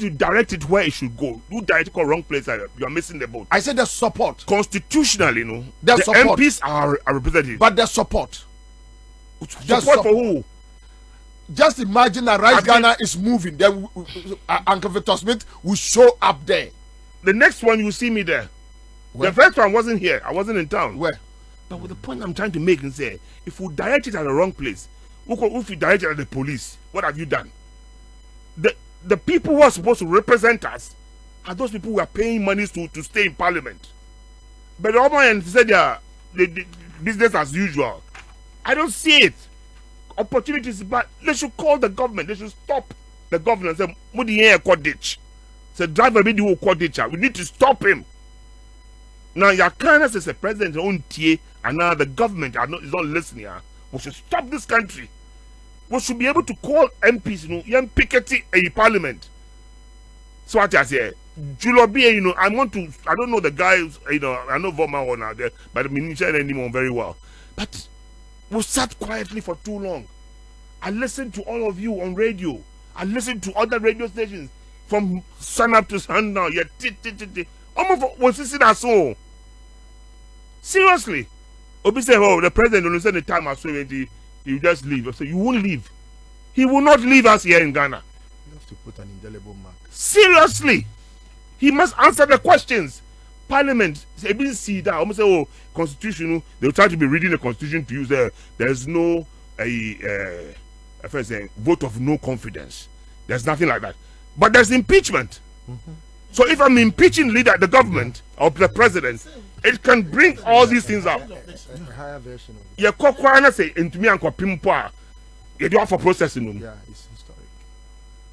to direct it where it should go. You direct it to the wrong place, you are missing the boat. I said the support. Constitutionally, the support. MPs are representative. But the support. Support for who? Just imagine that Ghana is moving. Then Uncle Victor Smith will show up there. The next one, you see me there. Where? The first one wasn't here. I wasn't in town. Where? But with the point I'm trying to make is say, if we direct it at the wrong place, if we direct it at the police, what have you done? The people who are supposed to represent us are those people who are paying money to stay in parliament. But the other said the business as usual. I don't see it. Opportunities, but they should call the government. They should stop the government and say, "Mudi here ditch." Say, driver be the whole ditch. We need to stop him. Now, your kindness is a president own TA, and now the government is not listening. We should stop this country. We should be able to call MPs, young Piketty in parliament. So what I say, Julobi, I don't know the guys, I know Voma one out there, but I mean, anymore very well. But we sat quietly for too long. I listened to all of you on radio. I listened to other radio stations from sun up to sundown. Almost was sitting that so. Seriously. Obi say, oh, the president only said the time I saw it. You just leave. I say, you won't leave. He will not leave us here in Ghana. You have to put an indelible mark. Seriously. He must answer the questions. Parliament, they see that. Almost say, oh, constitution. They'll try to be reading the constitution to use there's no vote of no confidence. There's nothing like that. But there's impeachment. Mm-hmm. So if I'm impeaching the government or the president, it can bring all these things up. A higher version of it. Yeah, Kokwana say into me and Kopimpa. You do have for processing. Yeah, it's historic.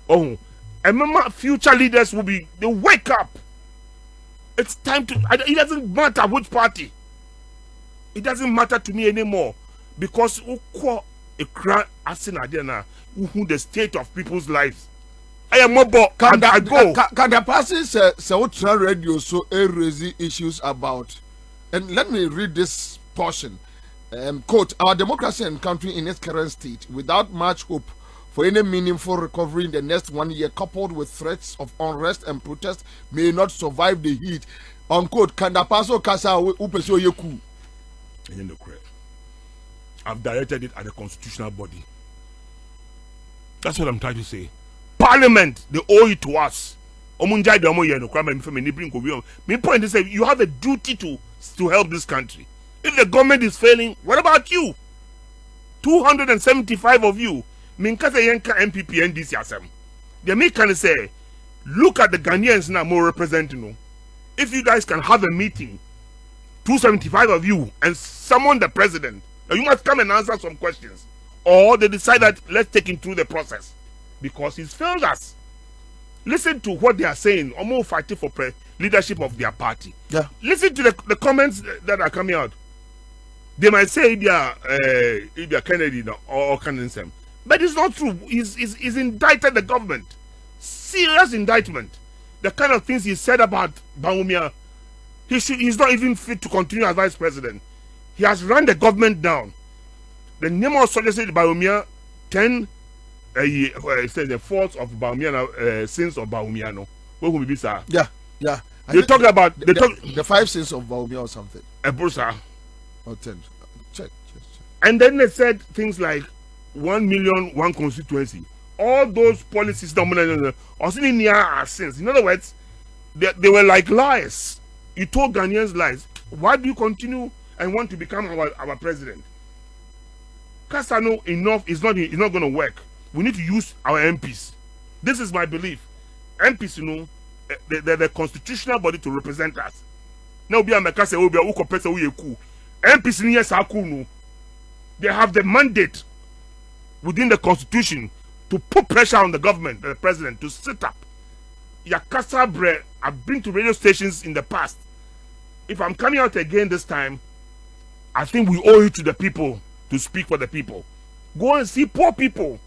Oh, and remember, future leaders they wake up. It's time to. It doesn't matter which party. It doesn't matter to me anymore because who the state of people's lives. I am mobile. Can the person say what radio so raise issues about? And let me read this portion. Quote, our democracy and country in its current state, without much hope for any meaningful recovery in the next 1 year, coupled with threats of unrest and protest, may not survive the heat. Unquote. Can the person kasa upeso yeku? I've directed it at the constitutional body. That's what I'm trying to say. Parliament, they owe it to us. My point is that you have a duty to help this country. If the government is failing, what about you? 275 of you. Minkasa Yenka MPP NDC asem. The me can say, look at the Ghanaians now more representing. If you guys can have a meeting, 275 of you, and summon the president, now you must come and answer some questions. Or they decide that let's take him through the process. Because he's failed us. Listen to what they are saying, almost fighting for leadership of their party. Yeah. Listen to the comments that are coming out. They might say they are Kennedy or Kennedy, but it's not true. He's indicted the government. Serious indictment. The kind of things he said about Bawumia, he's not even fit to continue as vice president. He has run the government down. The name of suggested Bawumia 10 says the faults of Bawumia, sins of Bawumia. No, what will be sir? Yeah. They talk about the 5 sins of Bawumia or something. Brusa. Or 10. Check. And then they said things like 1 million, one constituency. All those policies also are sins. In other words, they were like lies. You told Ghanaians lies. Why do you continue and want to become our president? Kasano enough is not going to work. We need to use our MPs. This is my belief. MPs, they're the constitutional body to represent us. Now, MPs they have the mandate within the constitution to put pressure on the government, the president, to sit up. Yakasa Bre, I've been to radio stations in the past. If I'm coming out again this time, I think we owe it to the people to speak for the people. Go and see poor people.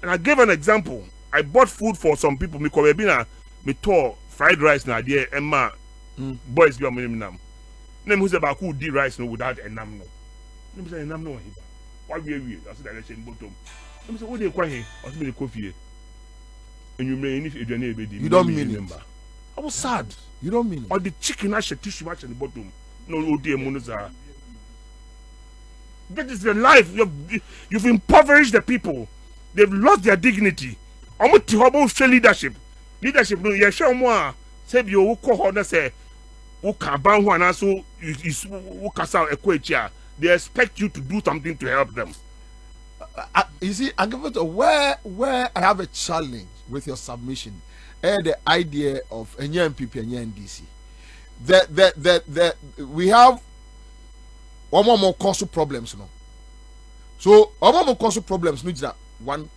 And I gave an example. I bought food for some people. Me tore fried rice na there Emma boys be am nam. Name who say about who did rice no without enam no. Name say enam no hiba. Why we? I said that in bottom. Name say what dey kwa here? I say me dey coffee. and you may if you don't mean it. I was sad. You don't mean it. Or the chicken has a tissue match at the bottom. No, oh dear, Monoza. That is the life. You've impoverished the people. They've lost their dignity. I'm not to share leadership. Leadership, no, you share more. Say you will call her say, who can ban one and so who can sound a queer. They expect you to do something to help them. You see, I give it where I have a challenge with your submission. The idea of a NPP and NDC. That we have one more cause problems, no. So one more cause problems. No, that one